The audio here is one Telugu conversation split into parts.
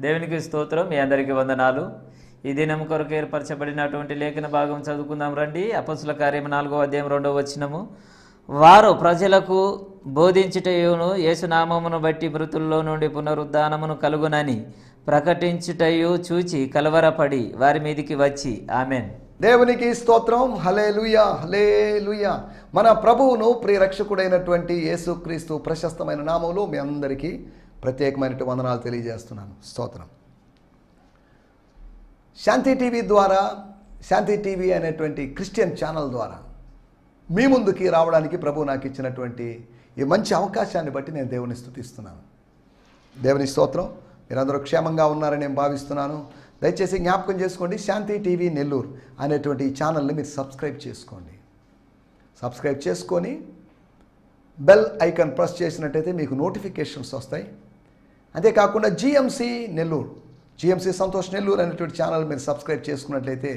దేవునికి స్తోత్రం. మీ అందరికీ వందనాలు. ఈ దినం కొరకు ఏర్పరచబడినటువంటి లేఖన భాగం చదువుకుందాం రండి. అపొస్తలుల కార్యము 4వ అధ్యాయం 2వ వచనము. వారు ప్రజలకు బోధించుటయును యేసునామమును బట్టి మృతుల్లో నుండి పునరుద్ధానమును కలుగునని ప్రకటించుటయు చూచి కలవరపడి వారి మీదికి వచ్చి ఆమెన్. దేవునికి స్తోత్రం. హల్లెలూయా, హల్లెలూయా. మన ప్రభువును ప్రియరక్షకుడైనటువంటి యేసుక్రీస్తు ప్రశస్తమైన నామములో మీ అందరికీ ప్రత్యేకమైన వందనాలు తెలియజేస్తున్నాను. స్తోత్రం. శాంతి టీవీ ద్వారా, శాంతి టీవీ అనేటువంటి క్రిస్టియన్ ఛానల్ ద్వారా మీ ముందుకి రావడానికి ప్రభు నాకు ఇచ్చినటువంటి ఈ మంచి అవకాశాన్ని బట్టి నేను దేవుని స్తుతిస్తున్నాను. దేవుని స్తోత్రం. మీరందరూ క్షేమంగా ఉన్నారని నేను భావిస్తున్నాను. దయచేసి జ్ఞాపకం చేసుకోండి, శాంతి టీవీ నెల్లూరు అనేటువంటి ఈ ఛానల్ని మీరు సబ్స్క్రైబ్ చేసుకోండి. సబ్స్క్రైబ్ చేసుకొని బెల్ ఐకాన్ ప్రెస్ చేసినట్టయితే మీకు నోటిఫికేషన్స్ వస్తాయి. అంతేకాకుండా జిఎంసి నెల్లూరు, జిఎంసి సంతోష్ నెల్లూరు అనేటువంటి ఛానల్ మీరు సబ్స్క్రైబ్ చేసుకున్నట్లయితే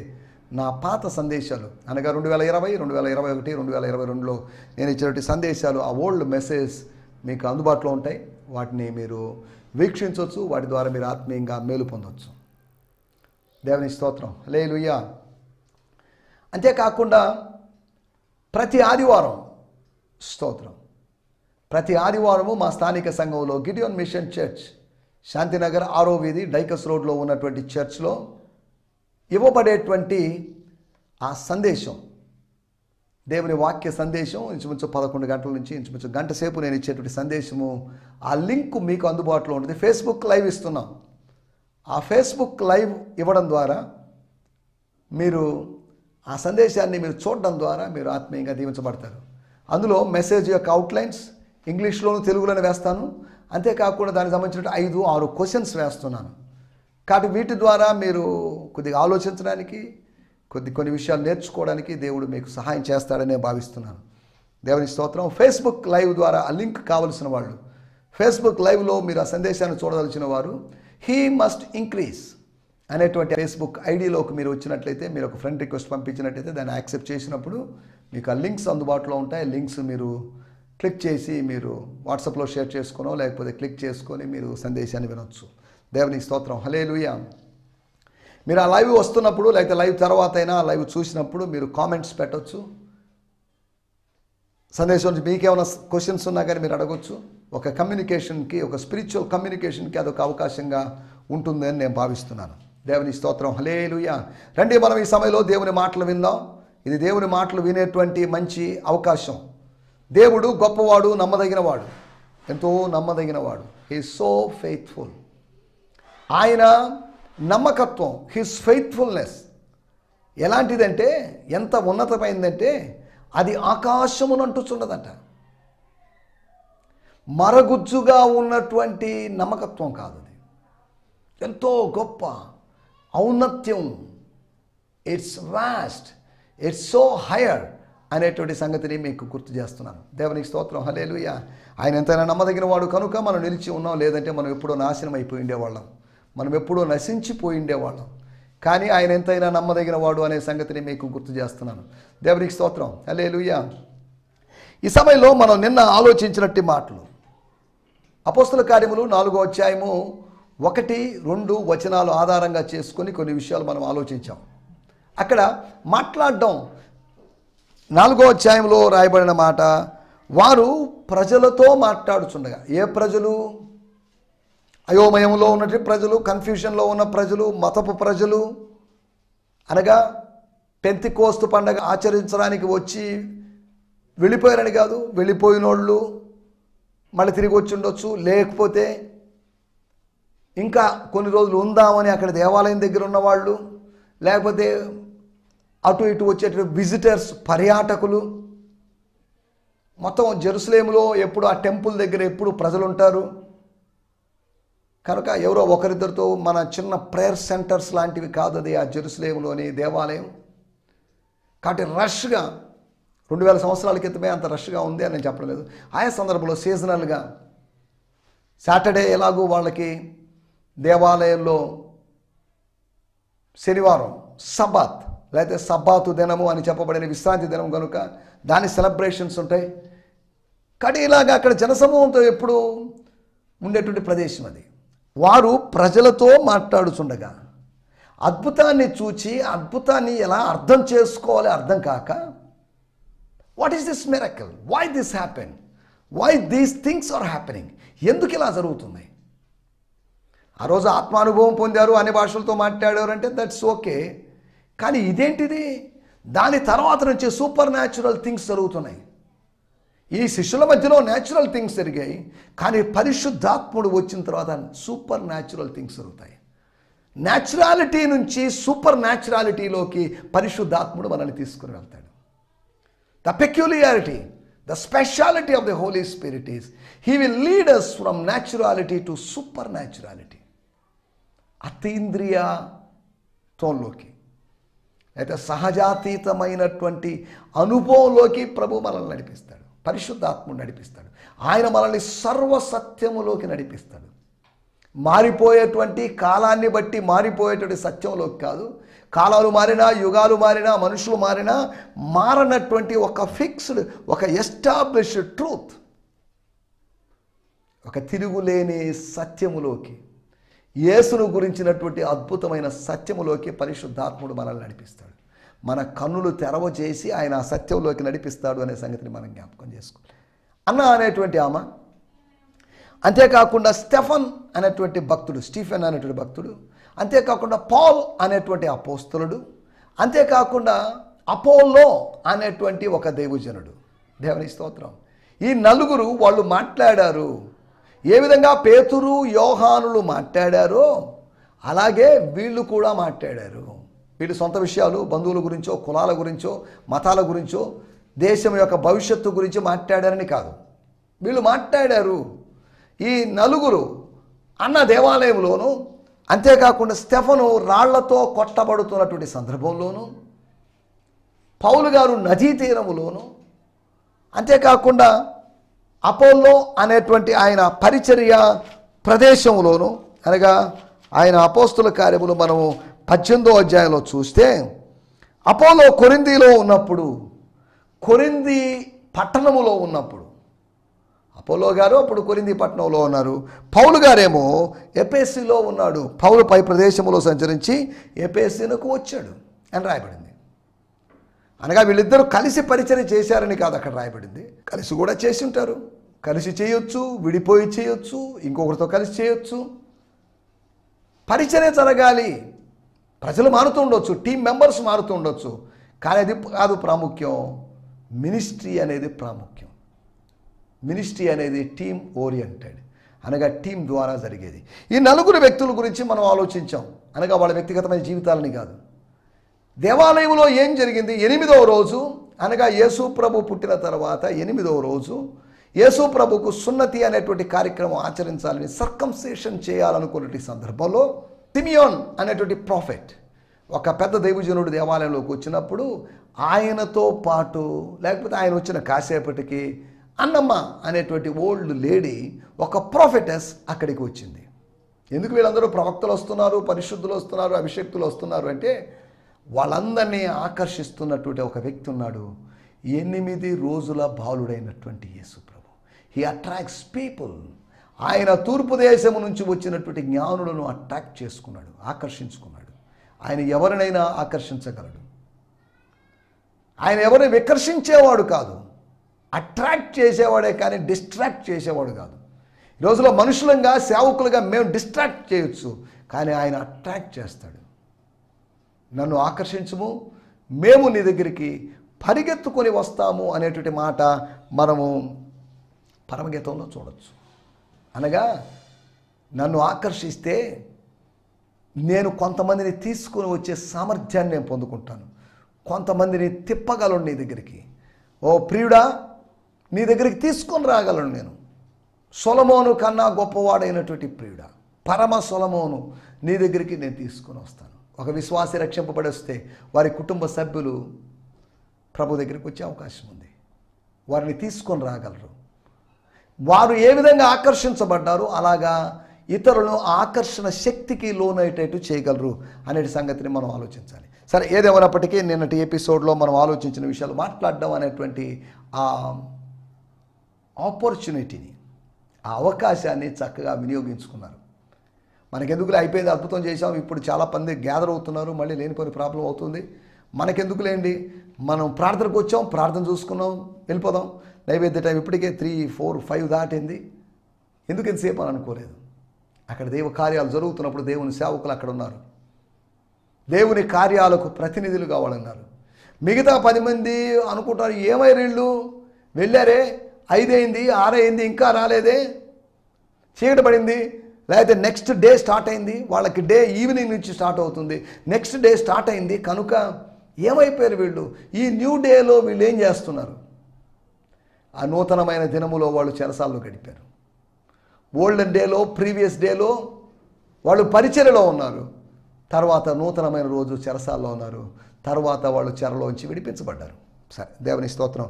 నా పాత సందేశాలు అనగా 2020, 2021, 2022లో నేను ఇచ్చినటువంటి సందేశాలు, ఆ ఓల్డ్ మెసేజ్ మీకు అందుబాటులో ఉంటాయి. వాటిని మీరు వీక్షించవచ్చు. వాటి ద్వారా మీరు ఆత్మీయంగా మేలు పొందవచ్చు. దేవుని స్తోత్రం. హల్లెలూయా. అంతేకాకుండా ప్రతి ఆదివారం స్తోత్రం, ప్రతి ఆదివారము మా స్థానిక సంఘంలో గిడియోన్ మిషన్ చర్చ్ శాంతినగర్ 6వ వీధి డైకస్ రోడ్లో ఉన్నటువంటి చర్చ్లో ఇవ్వబడేటువంటి ఆ సందేశం, దేవుని వాక్య సందేశం, ఇంచుమించు 11 గంటల నుంచి ఇంచుమించు గంట సేపు నేను ఇచ్చేటువంటి సందేశము, ఆ లింక్ మీకు అందుబాటులో ఉంటుంది. ఫేస్బుక్ లైవ్ ఇస్తున్నాం. ఆ ఫేస్బుక్ లైవ్ ఇవ్వడం ద్వారా మీరు ఆ సందేశాన్ని మీరు చూడడం ద్వారా మీరు ఆత్మీయంగా దీవించబడతారు. అందులో మెసేజ్ యొక్క అవుట్లైన్స్ ఇంగ్లీష్లోను తెలుగులోనే వేస్తాను. అంతేకాకుండా దానికి సంబంధించిన 5-6 క్వశ్చన్స్ వేస్తున్నాను. కాబట్టి వీటి ద్వారా మీరు కొద్దిగా ఆలోచించడానికి, కొన్ని విషయాలు నేర్చుకోవడానికి దేవుడు మీకు సహాయం చేస్తాడని నేను భావిస్తున్నాను. దేవుని స్తోత్రం. ఫేస్బుక్ లైవ్ ద్వారా ఆ లింక్ కావలసిన వాళ్ళు, ఫేస్బుక్ లైవ్లో మీరు ఆ సందేశాన్ని చూడదలిచిన వారు హీ మస్ట్ ఇంక్రీజ్ అనేటువంటి ఫేస్బుక్ ఐడిలోకి మీరు వచ్చినట్లయితే, మీరు ఒక ఫ్రెండ్ రిక్వెస్ట్ పంపించినట్లయితే దాన్ని యాక్సెప్ట్ చేసినప్పుడు మీకు ఆ లింక్స్ అందుబాటులో ఉంటాయి. లింక్స్ మీరు క్లిక్ చేసి మీరు వాట్సాప్లో షేర్ చేసుకోనో లేకపోతే క్లిక్ చేసుకొని మీరు సందేశాన్ని వినొచ్చు. దేవునికి స్తోత్రం. హల్లెలూయా. మీరు ఆ లైవ్ వస్తున్నప్పుడు లేకపోతే లైవ్ తర్వాత అయినా లైవ్ చూసినప్పుడు మీరు కామెంట్స్ పెట్టవచ్చు. సందేశం నుంచి మీకేమైనా క్వశ్చన్స్ ఉన్నా కానీ మీరు అడగొచ్చు. ఒక కమ్యూనికేషన్కి, ఒక స్పిరిచువల్ కమ్యూనికేషన్కి అదొక అవకాశంగా ఉంటుందని నేను భావిస్తున్నాను. దేవుని స్తోత్రం. హల్లెలూయా. రండి మనం ఈ సమయంలో దేవుని మాటలు విందాం. ఇది దేవుని మాటలు వినేటువంటి మంచి అవకాశం. దేవుడు గొప్పవాడు, నమ్మదగినవాడు, ఎంతో నమ్మదగినవాడు. He is so faithful. ఆయన నమ్మకత్వం, హిస్ ఫెయిత్ఫుల్నెస్ ఎలాంటిదంటే, ఎంత ఉన్నతమైందంటే అది ఆకాశమునంటుచున్నదంట. మరగుజ్జుగా ఉన్నటువంటి నమ్మకత్వం కాదు అది, ఎంతో గొప్ప ఔన్నత్యం. It's vast, it's so higher అనేటువంటి సంగతిని మీకు గుర్తు చేస్తున్నాను. దేవునికి స్తోత్రం. హల్లెలూయా. ఆయన ఎంతైనా నమ్మదగిన వాడు కనుక మనం నిలిచి ఉన్నాం. లేదంటే మనం ఎప్పుడో నాశనం అయిపోయి ఉండేవాళ్ళం, మనం ఎప్పుడో నశించిపోయి ఉండేవాళ్ళం. కానీ ఆయన ఎంతైనా నమ్మదగిన వాడు అనే సంగతిని మీకు గుర్తు చేస్తున్నాను. దేవునికి స్తోత్రం. హల్లెలూయా. ఈ సమయంలో మనం నిన్న ఆలోచించినట్టు మాటలు అపొస్తలుల కార్యములు 4వ అధ్యాయము 1-2 వచనాలు ఆధారంగా చేసుకొని కొన్ని విషయాలు మనం ఆలోచించాం. అక్కడ మాట్లాడడం 4వ అధ్యాయంలో రాయబడిన మాట, వారు ప్రజలతో మాట్లాడుచుండగా, ఏ ప్రజలు? అయోమయంలో ఉన్నటువంటి ప్రజలు, కన్ఫ్యూషన్లో ఉన్న ప్రజలు, మతపు ప్రజలు, అనగా పెంతెకోస్తు పండగ ఆచరించడానికి వచ్చి వెళ్ళిపోయారని కాదు, వెళ్ళిపోయినోళ్ళు మళ్ళీ తిరిగి వచ్చి ఉండొచ్చు, లేకపోతే ఇంకా కొన్ని రోజులు ఉందామని అక్కడ దేవాలయం దగ్గర ఉన్నవాళ్ళు, లేకపోతే అటు ఇటు వచ్చేటువంటి విజిటర్స్, పర్యాటకులు. మొత్తం జెరూసలేములో ఎప్పుడు ఆ టెంపుల్ దగ్గర ఎప్పుడు ప్రజలు ఉంటారు కనుక ఎవరో ఒకరిద్దరితో, మన చిన్న ప్రేయర్ సెంటర్స్ లాంటివి కాదు అది ఆ జెరూసలేములోని దేవాలయం. కాబట్టి రష్గా 2000 సంవత్సరాల క్రితమే అంత రష్గా ఉంది అని నేను చెప్పడం లేదు. ఆయా సందర్భంలో సీజనల్గా సాటర్డే ఎలాగో వాళ్ళకి దేవాలయంలో శనివారం సబ్బాత్ లేకపోతే సబ్బాతు దినము అని చెప్పబడిన విశ్రాంతి దినం కనుక దాని సెలబ్రేషన్స్ ఉంటాయి. కానీ ఇలాగ అక్కడ జనసమూహంతో ఎప్పుడు ఉండేటువంటి ప్రదేశం అది. వారు ప్రజలతో మాట్లాడుచుండగా అద్భుతాన్ని చూచి అద్భుతాన్ని ఎలా అర్థం చేసుకోవాలి అర్థం కాక, what is this miracle, why this happen, why these things are happening, ఎందుకు ఇలా జరుగుతున్నాయి? ఆ రోజు ఆత్మానుభవం పొందారు, అనే భాషలతో మాట్లాడారు అంటే దట్స్ ఓకే. కానీ ఇదేంటిది? దాని తర్వాత నుంచి సూపర్ న్యాచురల్ థింగ్స్ జరుగుతున్నాయి. ఈ శిష్యుల మధ్యలో న్యాచురల్ థింగ్స్ జరిగాయి, కానీ పరిశుద్ధాత్ముడు వచ్చిన తర్వాత సూపర్ న్యాచురల్ థింగ్స్ జరుగుతాయి. న్యాచురాలిటీ నుంచి సూపర్ న్యాచురాలిటీలోకి పరిశుద్ధాత్ముడు మనల్ని తీసుకుని వెళ్తాడు. The peculiarity, the speciality of the Holy Spirit is he will lead us from naturality to super naturality. అతీంద్రియతోలోకి అయితే సహజాతీతమైనటువంటి అనుభవంలోకి ప్రభు మనల్ని నడిపిస్తాడు. పరిశుద్ధాత్ముడు నడిపిస్తాడు. ఆయన మనల్ని సర్వసత్యములోకి నడిపిస్తాడు. మారిపోయేటువంటి కాలాన్ని బట్టి మారిపోయేటువంటి సత్యంలోకి కాదు. కాలాలు మారినా, యుగాలు మారినా, మనుషులు మారినా మారనటువంటి ఒక ఫిక్స్డ్, ఒక ఎస్టాబ్లిష్డ్ ట్రూత్, ఒక తిరుగులేని సత్యములోకి, యేసును గురించినటువంటి అద్భుతమైన సత్యములోకి పరిశుద్ధాత్ముడు మనల్ని నడిపిస్తాడు. మన కన్నులు తెరవచేసి ఆయన ఆ సత్యంలోకి నడిపిస్తాడు అనే సంగతిని మనం జ్ఞాపకం చేసుకోవాలి. అన్న అనేటువంటి ఆమె, అంతేకాకుండా స్టెఫన్ అనేటువంటి భక్తుడు, స్టీఫెన్ అనేటువంటి భక్తుడు, అంతేకాకుండా పాల్ అనేటువంటి అపోస్తలుడు, అంతేకాకుండా అపోల్లో అనేటువంటి ఒక దైవజనుడు. దేవుని స్తోత్రం. ఈ నలుగురు వాళ్ళు మాట్లాడారు. ఏ విధంగా పేతురు, యోహానులు మాట్లాడారో అలాగే వీళ్ళు కూడా మాట్లాడారు. వీళ్ళు సొంత విషయాలు, బంధువుల గురించో, కులాల గురించో, మతాల గురించో, దేశం యొక్క భవిష్యత్తు గురించి మాట్లాడారని కాదు, వీళ్ళు మాట్లాడారు. ఈ నలుగురు అన్న దేవాలయంలోనూ, అంతేకాకుండా స్టెఫను రాళ్లతో కొట్టబడుతున్నటువంటి సందర్భంలోనూ, పౌలు గారు నదీ తీరములోను, అంతేకాకుండా అపోల్లో అనేటువంటి ఆయన పరిచర్య ప్రదేశంలోను, అనగా ఆయన అపోస్తుల కార్యములు మనము 18వ అధ్యాయంలో చూస్తే, అపోల్లో కొరింథీలో ఉన్నప్పుడు, కొరింథీ పట్టణములో ఉన్నప్పుడు, అపోలో గారు అప్పుడు కొరింథీ పట్టణంలో ఉన్నారు, పౌలు గారేమో ఎఫెసీలో ఉన్నాడు. పౌలు పై ప్రదేశంలో సంచరించి ఎఫెసీనకు వచ్చాడు అని రాయబడింది. అనగా వీళ్ళిద్దరూ కలిసి పరిచర్య చేశారని కాదు అక్కడ రాయబడింది. కలిసి కూడా చేసి ఉంటారు. కలిసి చేయొచ్చు, విడిపోయి చేయొచ్చు, ఇంకొకరితో కలిసి చేయొచ్చు. పరిచర్య జరగాలి. ప్రజలు మారుతూ ఉండొచ్చు, టీం మెంబర్స్ మారుతూ ఉండొచ్చు, కానీ అది కాదు ప్రాముఖ్యం. మినిస్ట్రీ అనేది ప్రాముఖ్యం. మినిస్ట్రీ అనేది టీమ్ ఓరియంటెడ్, అనగా టీం ద్వారా జరిగేది. ఈ నలుగురు వ్యక్తుల గురించి మనం ఆలోచించాం, అనగా వాళ్ళ వ్యక్తిగతమైన జీవితాలని కాదు. దేవాలయంలో ఏం జరిగింది? 8వ రోజు, అనగా యేసు ప్రభు పుట్టిన తర్వాత 8వ రోజు యేసు ప్రభుకు సున్నతి అనేటువంటి కార్యక్రమం ఆచరించాలని, సర్కంసేషన్ చేయాలనుకునే సందర్భంలో సిమియోన్ అనేటువంటి ప్రాఫెట్, ఒక పెద్ద దైవజనుడు దేవాలయంలోకి వచ్చినప్పుడు ఆయనతో పాటు, లేకపోతే ఆయన వచ్చిన కాసేపటికి అన్నమ్మ అనేటువంటి ఓల్డ్ లేడీ, ఒక ప్రాఫెటెస్ అక్కడికి వచ్చింది. ఎందుకు వీళ్ళందరూ ప్రవక్తలు వస్తున్నారు, పరిశుద్ధులు వస్తున్నారు, అభిషేక్తులు వస్తున్నారు అంటే, వాళ్ళందరినీ ఆకర్షిస్తున్నటువంటి ఒక వ్యక్తి ఉన్నాడు. 8 రోజుల బాలుడైనటువంటి యేసు ప్రభు. He attracts people. ఆయన తూర్పు దేశము నుంచి వచ్చినటువంటి జ్ఞానులను అట్రాక్ట్ చేసుకున్నాడు, ఆకర్షించుకున్నాడు. ఆయన ఎవరినైనా ఆకర్షించగలడు. ఆయన ఎవరిని వికర్షించేవాడు కాదు, అట్రాక్ట్ చేసేవాడే కానీ డిస్ట్రాక్ట్ చేసేవాడు కాదు. ఈ రోజులో మనుషులంగా, సేవకులుగా మేము డిస్ట్రాక్ట్ చేయొచ్చు, కానీ ఆయన అట్రాక్ట్ చేస్తాడు. నన్ను ఆకర్షించుము, మేము నీ దగ్గరికి పరిగెత్తుకొని వస్తాము అనేటువంటి మాట మనము పరమగీతంలో చూడవచ్చు. అనగా నన్ను ఆకర్షిస్తే నేను కొంతమందిని తీసుకొని వచ్చే సామర్థ్యాన్ని నేను పొందుకుంటాను, కొంతమందిని తిప్పగలను నీ దగ్గరికి. ఓ ప్రియుడా, నీ దగ్గరికి తీసుకొని రాగలను నేను. సొలొమోను కన్నా గొప్పవాడైనటువంటి ప్రియుడా, పరమ సొలొమోను నీ దగ్గరికి నేను తీసుకొని వస్తాను. ఒక విశ్వాసి రక్షింపబడి వస్తే వారి కుటుంబ సభ్యులు ప్రభు దగ్గరికి వచ్చే అవకాశం ఉంది. వారిని తీసుకొని రాగలరు. వారు ఏ విధంగా ఆకర్షించబడ్డారు, అలాగా ఇతరులను ఆకర్షణ శక్తికి లోనయ్యేటట్టు చేయగలరు అనే సంగతిని మనం ఆలోచించాలి. సరే, ఏదేమైనప్పటికీ నిన్నటి ఎపిసోడ్లో మనం ఆలోచించిన విషయాలు మాట్లాడడం అనేటువంటి ఆ ఆపర్చునిటీని, ఆ అవకాశాన్ని చక్కగా వినియోగించుకున్నారు. మనకెందుకులే, అయిపోయింది, అద్భుతం చేసాం, ఇప్పుడు చాలా మంది గ్యాదర్ అవుతున్నారు, మళ్ళీ లేనిపోయిన ప్రాబ్లం అవుతుంది, మనకెందుకులేండి, మనం ప్రార్థనకు వచ్చాం, ప్రార్థన చూసుకున్నాం, వెళ్ళిపోదాం, నైవేద్య టైం ఇప్పటికే 3, 4, 5 దాటింది, ఎందుకు ఎంతసేపు అని అనుకోలేదు. అక్కడ దేవ కార్యాలు జరుగుతున్నప్పుడు దేవుని సేవకులు అక్కడ ఉన్నారు, దేవుని కార్యాలకు ప్రతినిధులుగా వాళ్ళు ఉన్నారు. మిగతా 10 మంది అనుకుంటారు, ఏమైనా వీళ్ళు వెళ్ళారే, 5 అయింది, 6 అయింది, ఇంకా రాలేదే, చీకటి పడింది, లేకపోతే నెక్స్ట్ డే స్టార్ట్ అయింది, వాళ్ళకి డే ఈవినింగ్ నుంచి స్టార్ట్ అవుతుంది, నెక్స్ట్ డే స్టార్ట్ అయింది, కనుక ఏమైపోయారు వీళ్ళు, ఈ న్యూ డేలో వీళ్ళు ఏం చేస్తున్నారు? ఆ నూతనమైన దినములో వాళ్ళు చెరసాల్లో గడిపారు. ఓల్డెన్ డేలో, ప్రీవియస్ డేలో వాళ్ళు పరిచర్యలో ఉన్నారు, తర్వాత నూతనమైన రోజు చెరసాల్లో ఉన్నారు, తర్వాత వాళ్ళు చెరలోంచి విడిపించబడ్డారు. సరే, దేవుని స్తోత్రం.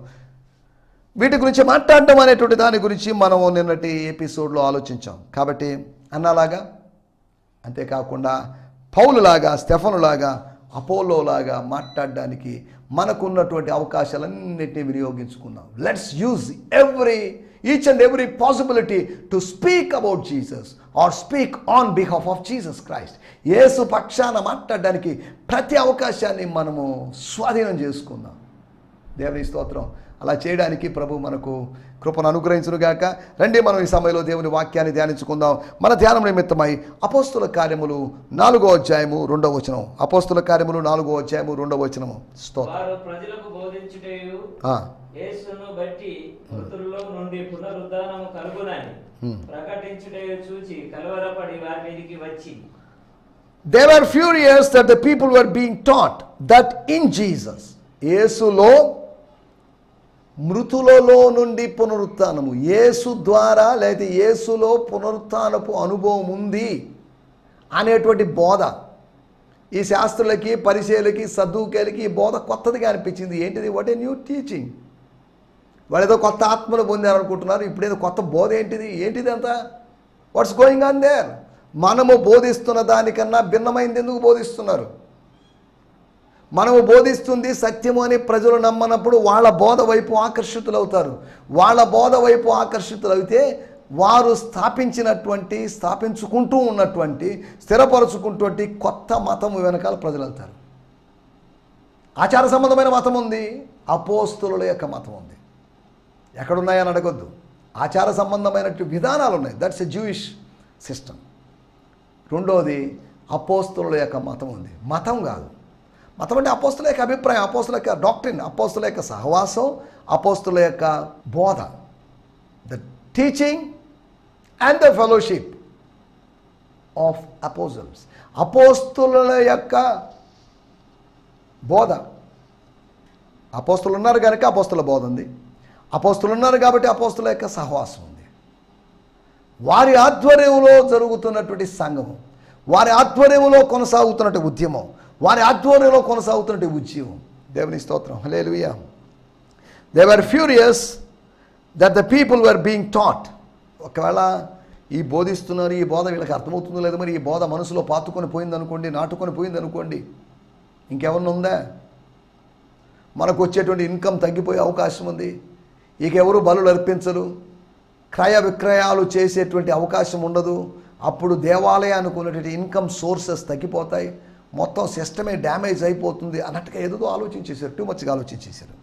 వీటి గురించి మాట్లాడడం అనేటువంటి దాని గురించి మనం నిన్నటి ఎపిసోడ్లో ఆలోచించాం. కాబట్టి అన్నలాగా, అంతేకాకుండా పౌలులాగా, స్టెఫనులాగా, అపోలోలాగా మాట్లాడడానికి మనకున్నటువంటి అవకాశాలన్నింటినీ వినియోగించుకుందాం. Let's use each and every possibility to speak about Jesus or speak on behalf of Jesus Christ. Yesu పక్షాన మాట్లాడడానికి ప్రతి అవకాశాన్ని మనము స్వాధీనం చేసుకుందాం. దేవుని స్తోత్రం. అలా చేయడానికి ప్రభు మనకు కృపను అనుగ్రహించునుగాక. రండి, మనం ఈ సమయంలో దేవుని వాక్యాన్ని ధ్యానించుకుందాం. మన ధ్యానం నిమిత్తమై అపోస్తుల కార్యములు 4వ అధ్యాయము 2వ వచనం. అపోస్తుల కార్యములు 4వ అధ్యాయము 2వ వచనము. స్తోత్రం. ప్రజలకు బోధించుటయు యేసును బట్టి మృతుల్లో నుండి పునరుద్ధానము కలుగునని ప్రకటించుటయు చూచి కలవరపడి వారి మీదికి వచ్చి, They were furious that the people were being taught that in Jesus, యేసులో మృతులలో నుండి పునరుత్థానము, యేసు ద్వారా లేదా యేసులో పునరుత్థానపు అనుభవం ఉంది అనేటువంటి బోధ ఈ శాస్త్రులకి, పరిచయులకి, సద్దూకేలకి ఈ బోధ కొత్తదిగా అనిపించింది. ఏంటిది? What a new teaching. వాళ్ళు ఏదో కొత్త ఆత్మను పొందారనుకుంటున్నారు, ఇప్పుడు ఏదో కొత్త బోధ ఏంటిది అంతా? What's going on their? మనము బోధిస్తున్న దానికన్నా భిన్నమైంది ఎందుకు బోధిస్తున్నారు? మనము బోధిస్తుంది సత్యము అని ప్రజలు నమ్మనప్పుడు వాళ్ళ బోధ వైపు ఆకర్షితులవుతారు. వాళ్ళ బోధ వైపు ఆకర్షితులైతే వారు స్థాపించుకుంటూ ఉన్నటువంటి, స్థిరపరుచుకుంటువంటి కొత్త మతము వెనకాల ప్రజలు వెళ్తారు. ఆచార సంబంధమైన మతం ఉంది, అపోస్తుల యొక్క మతం ఉంది. ఎక్కడున్నాయని అడగొద్దు. ఆచార సంబంధమైన విధానాలు ఉన్నాయి, దట్స్ ఎ జూయిష్ సిస్టమ్. రెండోది అపోస్తుల యొక్క మతం ఉంది. మతం కాదు, మతం అంటే అపోస్తుల యొక్క అభిప్రాయం, అపోస్తుల యొక్క డాక్ట్రిన్, అపోస్తుల యొక్క సహవాసం, అపోస్తుల యొక్క బోధ, the teaching and the fellowship of అపోజల్స్. అపోస్తుల యొక్క బోధ. అపోస్తులు ఉన్నారు కనుక అపోస్తుల బోధ ఉంది, అపోస్తులు ఉన్నారు కాబట్టి అపోస్తుల యొక్క సహవాసం ఉంది. వారి ఆధ్వర్యంలో జరుగుతున్నటువంటి సంఘము, వారి ఆధ్వర్యంలో కొనసాగుతున్నటువంటి ఉద్యమం, వారి ఆధ్వర్యంలో కొనసాగుతున్నటువంటి ఉద్యమం. దేవుని స్తోత్రం. Hallelujah. They were furious that the people were being taught. ఒకవేళ ఈ బోధిస్తున్నారు, ఈ బోధ వీళ్ళకి అర్థమవుతుందో లేదో, మరి ఈ బోధ మనసులో పాతుకొని పోయిందనుకోండి, నాటుకొని పోయిందనుకోండి, ఇంకెవరిని ఉందా? మనకు వచ్చేటువంటి ఇన్కమ్ తగ్గిపోయే అవకాశం ఉంది. ఇక ఎవరు బలులు అర్పించరు, క్రయ విక్రయాలు చేసేటువంటి అవకాశం ఉండదు. అప్పుడు దేవాలయానికి ఉన్నటువంటి ఇన్కమ్ సోర్సెస్ తగ్గిపోతాయి, మొత్తం సిస్టమే డ్యామేజ్ అయిపోతుంది అన్నట్టుగా ఏదో ఆలోచించేశారు, టూ మచ్గా ఆలోచించేశారు.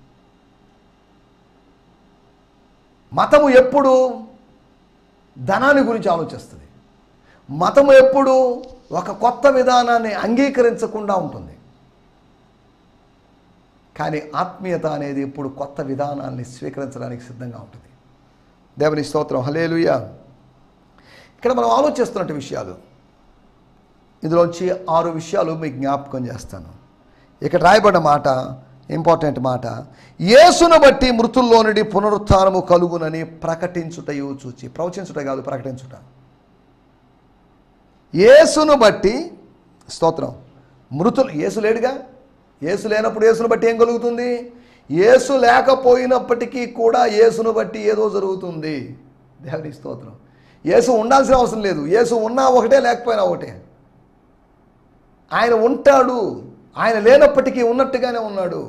మతము ఎప్పుడు ధనాన్ని గురించి ఆలోచిస్తుంది. మతము ఎప్పుడు ఒక కొత్త విధానాన్ని అంగీకరించకుండా ఉంటుంది. కానీ ఆత్మీయత అనేది ఎప్పుడు కొత్త విధానాన్ని స్వీకరించడానికి సిద్ధంగా ఉంటుంది. దేవుని స్తోత్రం. హల్లెలూయా. ఇక్కడ మనం ఆలోచిస్తున్నట్టు విషయాలు, ఇందులోంచి 6 విషయాలు మీకు జ్ఞాపకం చేస్తాను. ఇక్కడ రాయబడిన మాట, ఇంపార్టెంట్ మాట, యేసును బట్టి మృతుల్లో నుండి పునరుత్థానము కలుగునని ప్రకటించుటయు చూచి. ప్రవచించుట కాదు, ప్రకటించుట. యేసును బట్టి, స్తోత్రం, మృతులు, యేసు లేడుగా, యేసు లేనప్పుడు యేసును బట్టి ఏం కలుగుతుంది? యేసు లేకపోయినప్పటికీ కూడా యేసును బట్టి ఏదో జరుగుతుంది. దేవుని స్తోత్రం. యేసు ఉండాల్సిన అవసరం లేదు, యేసు ఉన్నా ఒకటే, లేకపోయినా ఒకటే. ఆయన ఉంటాడు, ఆయన లేనప్పటికీ ఉన్నట్టుగానే ఉన్నాడు.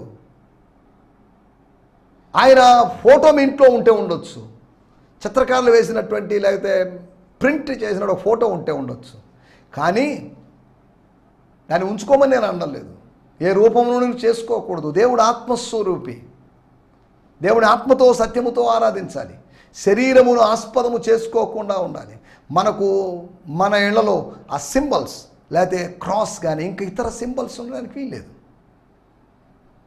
ఆయన ఫోటో మీ ఇంట్లో ఉంటే ఉండొచ్చు, చిత్రకారులు వేసినటువంటి లేకపోతే ప్రింట్ చేసిన ఒక ఫోటో ఉంటే ఉండొచ్చు, కానీ దాన్ని ఉంచుకోమని నేను అనడం లేదు. ఏ రూపంలో చేసుకోకూడదు. దేవుడు ఆత్మస్వరూపి. దేవుని ఆత్మతో సత్యముతో ఆరాధించాలి. శరీరమును ఆస్పదము చేసుకోకుండా ఉండాలి. మనకు మన ఇళ్లలో ఆ సింబల్స్ లేకపోతే క్రాస్ కానీ ఇంకా ఇతర సింబల్స్ ఉండడానికి వీల్లేదు.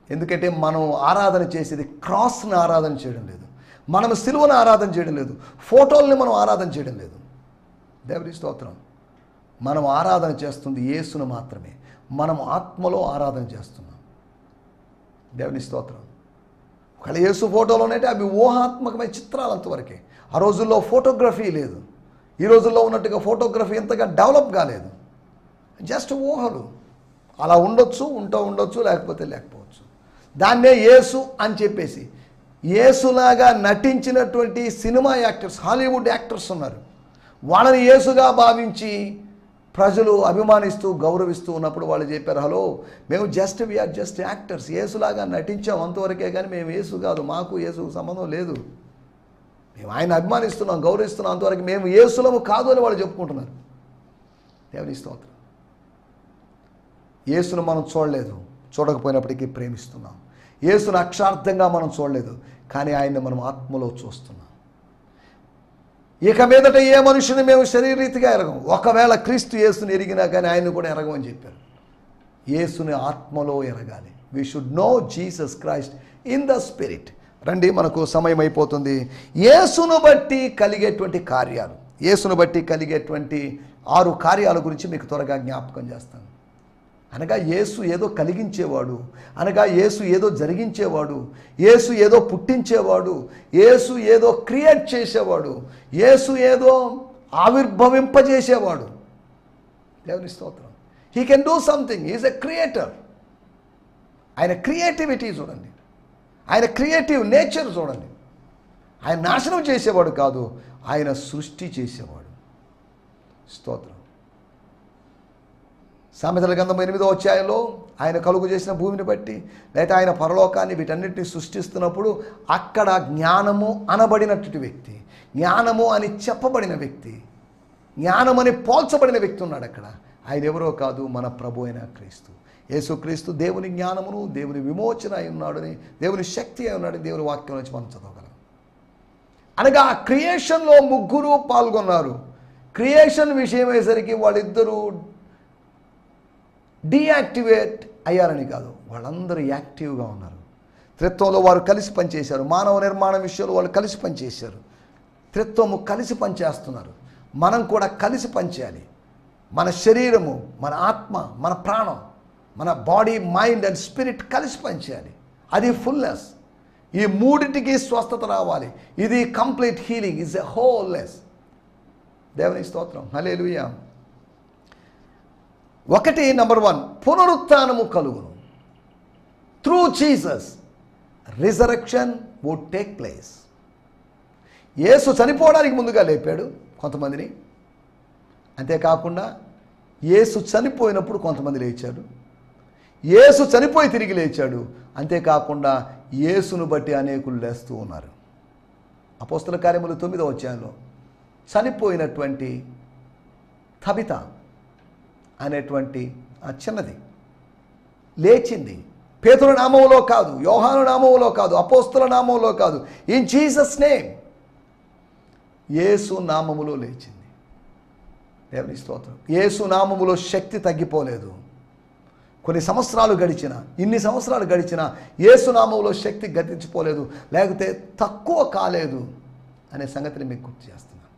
ఎందుకంటే మనం ఆరాధన చేసేది క్రాస్ని ఆరాధన చేయడం లేదు, మనం సిలువను ఆరాధన చేయడం లేదు, ఫోటోల్ని మనం ఆరాధన చేయడం లేదు. దేవుని స్తోత్రం. మనం ఆరాధన చేస్తుంది యేసును మాత్రమే. మనం ఆత్మలో ఆరాధన చేస్తున్నాం. దేవుని స్తోత్రం. ఒకవేళ యేసు ఫోటోలోనైతే అవి ఊహాత్మకమైన చిత్రాలు అంతవరకే. ఆ రోజుల్లో ఫోటోగ్రఫీ లేదు. ఈ రోజుల్లో ఉన్నట్టుగా ఫోటోగ్రఫీ ఎంతగా డెవలప్ కాలేదు. జస్ట్ ఊహలు అలా ఉండొచ్చు లేకపోతే లేకపోవచ్చు. దాన్నే యేసు అని చెప్పేసి యేసులాగా నటించినటువంటి సినిమా యాక్టర్స్, హాలీవుడ్ యాక్టర్స్ ఉన్నారు. వాళ్ళని యేసుగా భావించి ప్రజలు అభిమానిస్తూ గౌరవిస్తూ ఉన్నప్పుడు వాళ్ళు చెప్పారు, హలో మేము వీఆర్ జస్ట్ యాక్టర్స్, యేసులాగా నటించాం అంతవరకే కానీ మేము యేసు కాదు, మాకు యేసుకు సంబంధం లేదు, మేము ఆయన అభిమానిస్తున్నాం గౌరవిస్తున్నాం అంతవరకు, మేము యేసులము కాదు అని వాళ్ళు చెప్పుకుంటున్నారు. దేవుని స్తోత్రం. యేసును మనం చూడలేదు, చూడకపోయినప్పటికీ ప్రేమిస్తున్నాం. యేసును అక్షార్థంగా మనం చూడలేదు, కానీ ఆయన్ని మనం ఆత్మలో చూస్తున్నాం. ఇక మీదట ఏ మనుషుని మేము శరీరీతిగా ఎరగం. ఒకవేళ క్రీస్తు యేసుని ఎరిగినా కానీ ఆయన్ని కూడా ఎరగమని చెప్పారు. యేసుని ఆత్మలో ఎరగాలి. We should know Jesus Christ in the spirit. రండి, మనకు సమయం అయిపోతుంది. యేసును బట్టి కలిగేటువంటి కార్యాలు, యేసును బట్టి కలిగేటువంటి 6 కార్యాల గురించి మీకు త్వరగా జ్ఞాపకం చేస్తాను. అనగా యేసు ఏదో కలిగించేవాడు, అనగా యేసు ఏదో జరిగించేవాడు, యేసు ఏదో పుట్టించేవాడు, యేసు ఏదో క్రియేట్ చేసేవాడు, యేసు ఏదో ఆవిర్భవింపజేసేవాడు. దేవుని స్తోత్రం. He can do something. Is a creator. ఆయన క్రియేటివిటీ చూడండి, ఆయన క్రియేటివ్ నేచర్ చూడండి. ఆయన నాశనం చేసేవాడు కాదు, ఆయన సృష్టి చేసేవాడు. స్తోత్రం. సామెతల గ్రంథం 8వ అధ్యాయంలో ఆయన కలుగు చేసిన భూమిని బట్టి లేదా ఆయన పరలోకాన్ని వీటన్నిటిని సృష్టిస్తున్నప్పుడు అక్కడ జ్ఞానము అనబడినటువంటి వ్యక్తి, జ్ఞానము అని చెప్పబడిన వ్యక్తి, జ్ఞానమని పోల్చబడిన వ్యక్తి ఉన్నాడు అక్కడ. ఆయన ఎవరో కాదు, మన ప్రభు అయిన క్రీస్తు. యేసుక్రీస్తు దేవుని జ్ఞానమును, దేవుని విమోచన అయి ఉన్నాడని, దేవుని శక్తి అయి ఉన్నాడని దేవుని వాక్యం నుంచి మనం చదవగలం. అనగా ఆ క్రియేషన్లో 3 పాల్గొన్నారు. క్రియేషన్ విషయం అయ్యేసరికి వాళ్ళిద్దరూ డీయాక్టివేట్ అయ్యారని కాదు, వాళ్ళందరూ యాక్టివ్గా ఉన్నారు. త్రిత్వంలో వారు కలిసి పనిచేశారు. మానవ నిర్మాణ విషయంలో వాళ్ళు కలిసి పనిచేశారు. త్రిత్వము కలిసి పనిచేస్తున్నారు. మనం కూడా కలిసి పనిచేయాలి. మన శరీరము, మన ఆత్మ, మన ప్రాణం, మన బాడీ, మైండ్ అండ్ స్పిరిట్ కలిసి పనిచేయాలి. అది ఫుల్నెస్. ఈ 3టికి స్వస్థత రావాలి. ఇది complete healing, is a wholeness. దేవుని స్తోత్రం. హల్లెలూయా. ఒకటి, నంబర్ 1, పునరుత్థానము కలుగును. Through Jesus resurrection would take place. Yesu చనిపోవడానికి ముందుగా లేపాడు కొంతమందిని. అంతేకాకుండా యేసు చనిపోయినప్పుడు కొంతమంది లేచాడు. యేసు చనిపోయి తిరిగి లేచాడు. అంతేకాకుండా యేసును బట్టి అనేకులు లేస్తూ ఉన్నారు. అపోస్తల కార్యములు 9వ అధ్యాయంలో చనిపోయినటువంటి తబిత అనేటువంటి ఆ చిన్నది లేచింది. పేతురు నామములో కాదు, యోహాను నామములో కాదు, అపోస్తల నామములో కాదు, ఇన్ జీసస్ నేమ్, యేసు నామములో లేచింది. దేవుని స్తోత్రం. యేసు నామములో శక్తి తగ్గిపోలేదు. కొన్ని సంవత్సరాలు గడిచిన, ఇన్ని సంవత్సరాలు గడిచిన యేసు నామములో శక్తి గతించిపోలేదు, లేకపోతే తక్కువ కాలేదు అనే సంగతిని మీకు గుర్తు చేస్తున్నాను.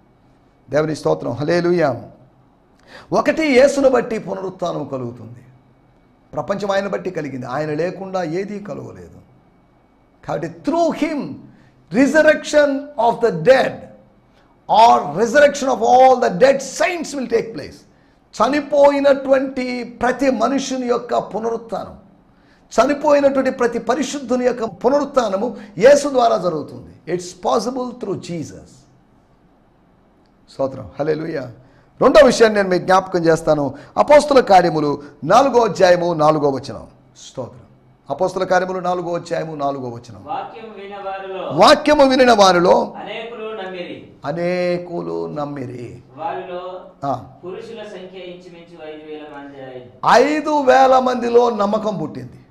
దేవుని స్తోత్రం. హల్లెలూయా. ఒకటి, యేసును బట్టి పునరుత్థానం కలుగుతుంది. ప్రపంచం ఆయన బట్టి కలిగింది, ఆయన లేకుండా ఏదీ కలుగలేదు. కాబట్టి through him resurrection of the dead or resurrection of all the dead saints will take place. చనిపోయినటువంటి ప్రతి మనుషుని యొక్క పునరుత్థానం, చనిపోయినటువంటి ప్రతి పరిశుద్ధుని యొక్క పునరుత్థానము యేసు ద్వారా జరుగుతుంది. It's possible through Jesus. స్తోత్రం. హల్లెలూయా. రెండో విషయాన్ని నేను మీకు జ్ఞాపకం చేస్తాను. అపోస్తల కార్యములు 4వ అధ్యాయము 4వ వచనం. స్తోత్రం. అపోస్తల కార్యములు 4వ అధ్యాయము 4వ వచనం. వాక్యము వినిన వారిలో అనేకులు నమ్మిరి. అనేకులు నమ్మిరి. వారిలో ఆ, పురుషుల సంఖ్య ఇంచుమించు 5,000 మంది. 5,000 మందిలో నమ్మకం పుట్టింది.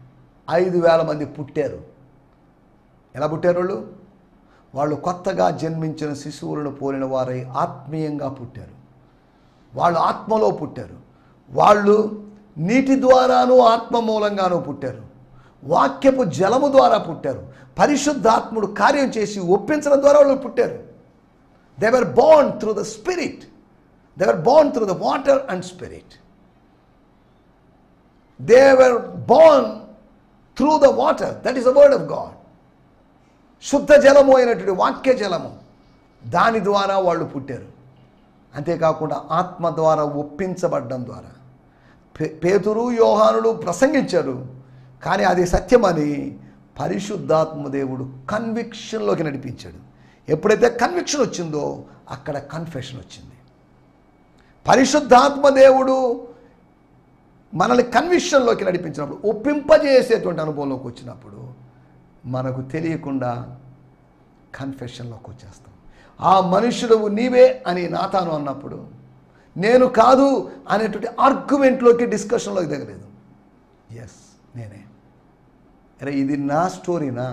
5,000 మంది పుట్టారు. ఎలా పుట్టారు వాళ్ళు? వాళ్ళు కొత్తగా జన్మించిన శిశువులను పోలిన వారై ఆత్మీయంగా పుట్టారు. వాళ్ళు ఆత్మలో పుట్టారు. వాళ్ళు నీటి ద్వారాను ఆత్మ మూలంగానూ పుట్టారు. వాక్యపు జలము ద్వారా పుట్టారు. పరిశుద్ధాత్ముడు కార్యం చేసి ఒప్పించడం ద్వారా వాళ్ళు పుట్టారు. They were born through the spirit. They were born through the water and spirit. They were born through the water, that is the word of God. శుద్ధ జలము అయినటువంటి వాక్య జలము, దాని ద్వారా వాళ్ళు పుట్టారు. అంతేకాకుండా ఆత్మ ద్వారా ఒప్పించబడ్డం ద్వారా పేతురు యోహానులు ప్రసంగించారు. కానీ అది సత్యమని పరిశుద్ధాత్మ దేవుడు కన్విక్షన్లోకి నడిపించాడు. ఎప్పుడైతే కన్విక్షన్ వచ్చిందో అక్కడ కన్ఫెషన్ వచ్చింది. పరిశుద్ధాత్మ దేవుడు మనల్ని కన్విక్షన్లోకి నడిపించినప్పుడు, ఒప్పింపజేసేటువంటి అనుభవంలోకి వచ్చినప్పుడు మనకు తెలియకుండా కన్ఫెషన్లోకి వచ్చేస్తాం. ఆ మనుషుడు నీవే అని నాతాను అన్నప్పుడు నేను కాదు అనేటువంటి ఆర్గ్యుమెంట్లోకి, డిస్కషన్లోకి దిగలేదు. ఎస్, నేనే. అరే ఇది నా స్టోరీనా?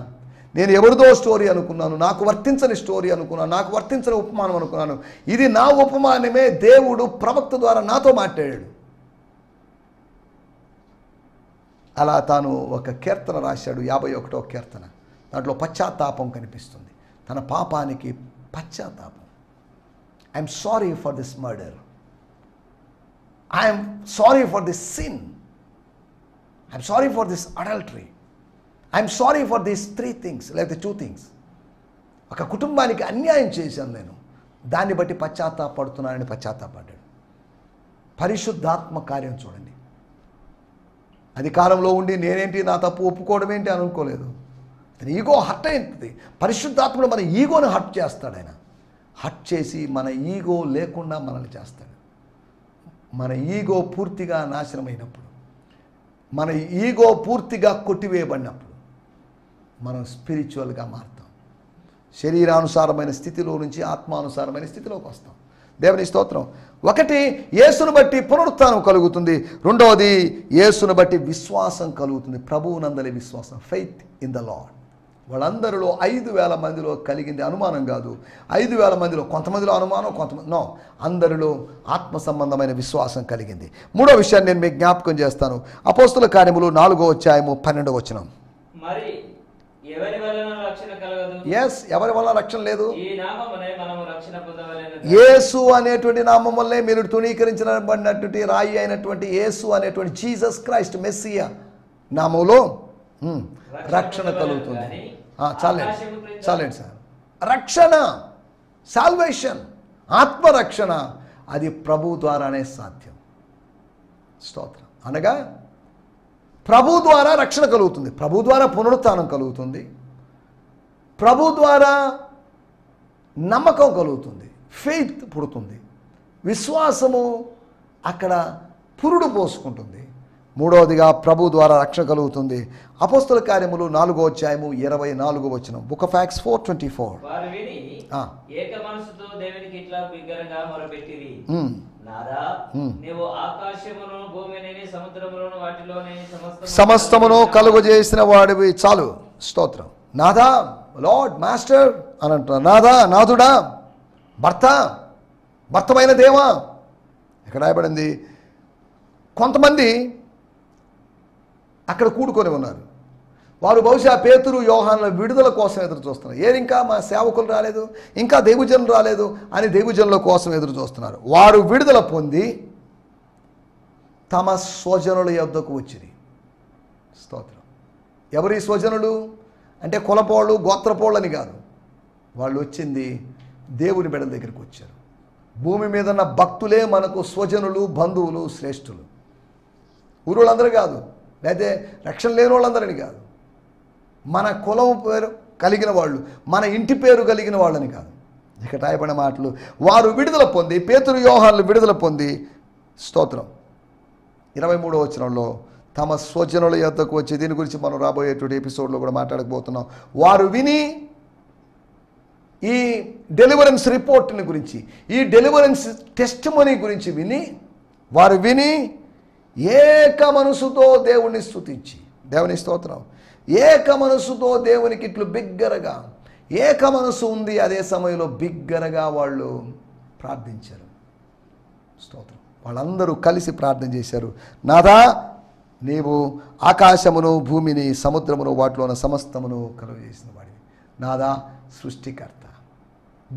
నేను ఎవరిదో స్టోరీ అనుకున్నాను, నాకు వర్తించని స్టోరీ అనుకున్నాను, నాకు వర్తించని ఉపమానం అనుకున్నాను. ఇది నా ఉపమానమే. దేవుడు ప్రవక్త ద్వారా నాతో మాట్లాడాడు. అలా తాను ఒక కీర్తన రాశాడు, 51వ కీర్తన. దాంట్లో పశ్చాత్తాపం కనిపిస్తుంది. తన పాపానికి పశ్చాత్తాపం. I'm sorry for this murder, I'm sorry for this sin, I'm sorry for this adultery, I'm sorry for these 3 things, లేకపోతే 2 థింగ్స్. ఒక కుటుంబానికి అన్యాయం చేశాను నేను, దాన్ని బట్టి పశ్చాత్తాపడుతున్నానని పశ్చాత్తాపడ్డాడు. పరిశుద్ధాత్మ కార్యం చూడండి. అధికారంలో ఉండి నేనేంటి, నా తప్పు ఒప్పుకోవడం ఏంటి అనుకోలేదు. ఈగో హర్ట్ అయింది. పరిశుద్ధాత్ముడు మన ఈగోని హర్ట్ చేస్తాడు. ఆయన హర్ట్ చేసి మన ఈగో లేకుండా మనల్ని చేస్తాడు. మన ఈగో పూర్తిగా నాశనమైనప్పుడు, మన ఈగో పూర్తిగా కొట్టివేయబడినప్పుడు మనం స్పిరిచువల్గా మారుతాం. శరీరానుసారమైన స్థితిలో నుంచి ఆత్మానుసారమైన స్థితిలోకి వస్తాం. దేవుని స్తోత్రం. ఒకటి, యేసును బట్టి పునరుత్థానం కలుగుతుంది. రెండవది, యేసును బట్టి విశ్వాసం కలుగుతుంది. ప్రభువునందలి విశ్వాసం, ఫెయిత్ ఇన్ ద లార్డ్. వాళ్ళందరిలో 5,000 మందిలో కలిగింది అనుమానం కాదు. 5,000 మందిలో కొంతమందిలో అనుమానం, కొంతమంది నో, అందరిలో ఆత్మ సంబంధమైన విశ్వాసం కలిగింది. మూడో విషయాన్ని నేను మీకు జ్ఞాపకం చేస్తాను. అపోస్తుల కార్యములు 4వ అధ్యాయము 12వ వచనం. మరి ఎవరి వలన రక్షణ కలగదు? ఎస్, ఎవరి వల్ల రక్షణ లేదు? ఈ నామమునే మనము రక్షణ పొందవలెను. యేసు అనేటువంటి నామం వల్లే మీరు తృణీకరించబడినటువంటి రాయి అయినటువంటి యేసు అనేటువంటి జీసస్ క్రైస్ట్ మెస్సియా నామంలో రక్షణ కలుగుతుంది. చాలండి సార్. రక్షణ, సాల్వేషన్, ఆత్మరక్షణ అది ప్రభు ద్వారానే సాధ్యం. స్తోత్రం. అనగా ప్రభు ద్వారా రక్షణ కలుగుతుంది, ప్రభు ద్వారా పునరుత్థానం కలుగుతుంది, ప్రభు ద్వారా నమ్మకం కలుగుతుంది, ఫెయిత్ పుడుతుంది, విశ్వాసము అక్కడ పురుడు పోసుకుంటుంది. మూడవదిగా ప్రభు ద్వారా రక్షణ కలుగుతుంది. అపోస్తల కార్యములు 4వ అధ్యాయము 24వ వచనం. Book of acts 4:24. వారు విని ఏక మనసుతో దేవునికి ఇట్లా బిగ్గరగా మొరపెట్టిరి, నాదా నీవు ఆకాశమును భూమిని సముద్రములను వాటిలోని సమస్తమును కలుగజేసిన వాడివి. చాలు, స్తోత్రం. నాదా, లార్డ్, మాస్టర్ అని అంటున్నారు. నాదా, నాథుడా, భర్తమైన దేవా. ఇక్కడ రాయబడింది. కొంతమంది అక్కడ కూడుకొని ఉన్నారు. వారు బహుశా పేతురు యోహానుల విడుదల కోసం ఎదురు చూస్తున్నారు. ఇంకా మా సేవకులు రాలేదు, ఇంకా దైవజనులు రాలేదు అని దైవజనుల కోసం ఎదురు చూస్తున్నారు. వారు విడుదల పొంది తమ స్వజనుల యొద్దకు వచ్చిరి. స్తోత్రం. ఎవరి స్వజనులు అంటే కులపోళ్ళు, గోత్రపోళ్ళు అని కాదు. వాళ్ళు వచ్చింది దేవుని బిడ్డల దగ్గరికి వచ్చారు. భూమి మీద ఉన్న భక్తులే మనకు స్వజనులు, బంధువులు, శ్రేష్ఠులు. ఊరోళ్ళందరూ కాదు, లేకపోతే రక్షణ లేని వాళ్ళందరని కాదు. మన కులం పేరు కలిగిన వాళ్ళు, మన ఇంటి పేరు కలిగిన వాళ్ళని కాదు. ఇక్కడ రాయబడిన మాటలు, వారు విడుదల పొంది, పేతురు యోహానులు విడుదల పొంది, స్తోత్రం, 23వ వచనంలో తమ స్వజనుల యొద్దకు వచ్చి, దీని గురించి మనం రాబోయేటువంటి ఎపిసోడ్లో కూడా మాట్లాడకపోతున్నాం. వారు విని ఈ డెలివరెన్స్ రిపోర్ట్ని గురించి, ఈ డెలివరెన్స్ టెస్టిమనీ గురించి వారు విని ఏక మనసుతో దేవుణ్ణి స్తుతించి, దేవుని స్తోత్రం, ఏక మనసుతో దేవునికి ఇట్లు బిగ్గరగా, ఏక మనసు ఉంది అదే సమయంలో బిగ్గరగా వాళ్ళు ప్రార్థించారు. స్తోత్రం. వాళ్ళందరూ కలిసి ప్రార్థన చేశారు. నాథా, నీవు ఆకాశమును, భూమిని, సముద్రమును, వాటిలో ఉన్న సమస్తమును కలుగజేసిన వాడివి. నాథా, సృష్టికర్త,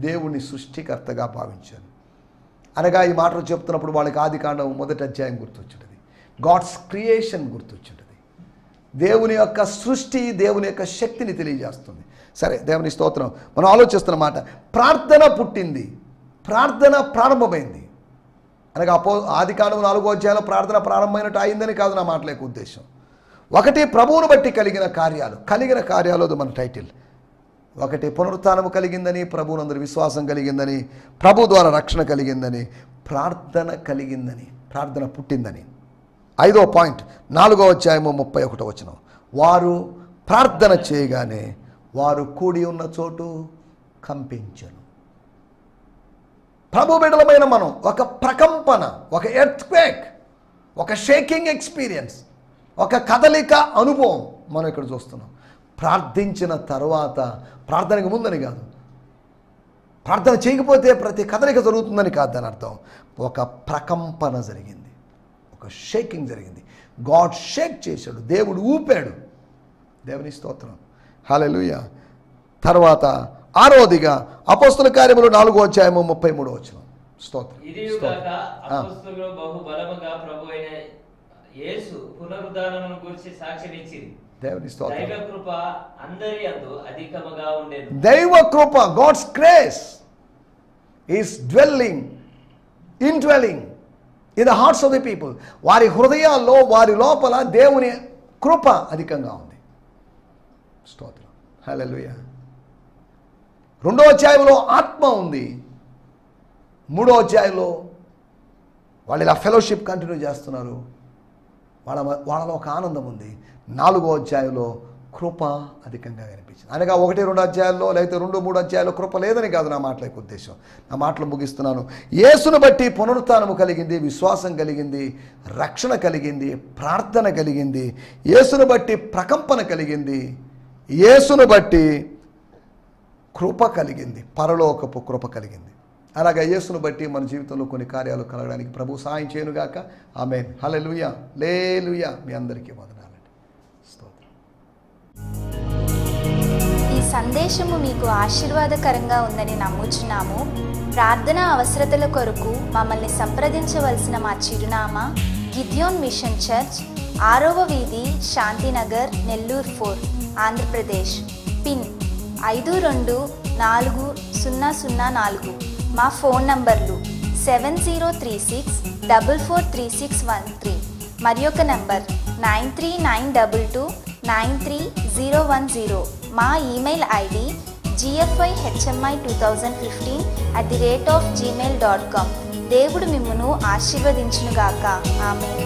దేవుణ్ణి సృష్టికర్తగా భావించాను అనగా ఈ మాటలు చెప్తున్నప్పుడు వాళ్ళకి ఆదికాండం 1వ అధ్యాయం గుర్తొచ్చుంటుంది. God's creation గుర్తొచ్చుంటుంది. దేవుని యొక్క సృష్టి, దేవుని యొక్క శక్తిని తెలియజేస్తుంది. సరే, దేవుని స్తోత్రం. మనం ఆలోచిస్తున్నమాట, ప్రార్థన పుట్టింది, ప్రార్థన ప్రారంభమైంది అనగా ఆదికాండం 4వ అధ్యాయంలో ప్రార్థన ప్రారంభమైనట్టు అయిందని కాదు నా మాటల యొక్క ఉద్దేశం. ఒకటి, ప్రభువును బట్టి కలిగిన కార్యాలు అది మన టైటిల్. ఒకటి, పునరుత్థానము కలిగిందని, ప్రభువునందరి విశ్వాసం కలిగిందని, ప్రభు ద్వారా రక్షణ కలిగిందని, ప్రార్థన కలిగిందని, ప్రార్థన పుట్టిందని. 5వ పాయింట్, 4వ అధ్యాయము 31వ వచనం, వారు ప్రార్థన చేయగానే వారు కూడి ఉన్న చోటు కంపించను. ప్రభు బిడ్డలమైన మనం ఒక ప్రకంపన, ఒక ఎర్త్క్వేక్, ఒక షేకింగ్ ఎక్స్పీరియన్స్, ఒక కదలిక అనుభవం మనం ఇక్కడ చూస్తున్నాం. ప్రార్థించిన తర్వాత, ప్రార్థనకు ముందని కాదు, ప్రార్థన చేయకపోతే ప్రతి కదలిక జరుగుతుందని కాదు దాని అర్థం. ఒక ప్రకంపన జరిగింది, ఒక షేకింగ్ జరిగింది. గాడ్ షేక్ చేశాడు, దేవుడు ఊపాడు. దేవుని స్తోత్రం, హల్లెలూయా. తర్వాత 6వదిగా అపోస్తల కార్యములు 4వ అధ్యాయము 33వ వచనం. స్తోత్రం. దేవుని స్తోత్రం. దైవ కృప, God's grace is indwelling in the hearts of the people. వారి హృదయాల్లో, వారి లోపల దేవుని కృప అధికంగా ఉంది. స్తోత్రం, హల్లెలూయా. 2వ అధ్యాయంలో ఆత్మ ఉంది. 3వ అధ్యాయంలో వాళ్ళు ఇలా ఫెలోషిప్ కంటిన్యూ చేస్తున్నారు, వాళ్ళలో ఒక ఆనందం ఉంది. 4వ అధ్యాయంలో కృప అధికంగా కనిపించింది. అనగా 1, 2 అధ్యాయాల్లో లేకపోతే 2, 3 అధ్యాయాల్లో కృప లేదని కాదు నా మాటల యొక్క ఉద్దేశం. నా మాటలు ముగిస్తున్నాను. యేసును బట్టి పునరుత్థానము కలిగింది, విశ్వాసం కలిగింది, రక్షణ కలిగింది, ప్రార్థన కలిగింది. యేసును బట్టి ప్రకంపన కలిగింది, యేసును బట్టి కృప కలిగింది, పరలోకపు కృప కలిగింది. అలాగా యేసును బట్టి మన జీవితంలో కొన్ని కార్యాలు కలగడానికి ప్రభు సహాయం చేయనుగాక. ఆమేన్, హల్లెలూయా, లేలుయా. మీ అందరికీ వందనాలండి. స్తోత్రం. ఈ సందేశము మీకు ఆశీర్వాదకరంగా ఉందని నమ్ముచున్నాము. ప్రార్థన అవసరతల కొరకు మమ్మల్ని సంప్రదించవలసిన మా చిరునామా గిద్యోన్ మిషన్ చర్చ్, 6వ వీధి, శాంతినగర్, నెల్లూరు 4, ఆంధ్రప్రదేశ్. పిన్ 524004. మా ఫోన్ నంబర్లు 7036443613 మరి ఒక నంబర్ 9392293010. మా ఈమెయిల్ ఐడి gfihmi2015@gmail.com. దేవుడు మిమ్మును ఆశీర్వదించునుగాక. ఆమేన్.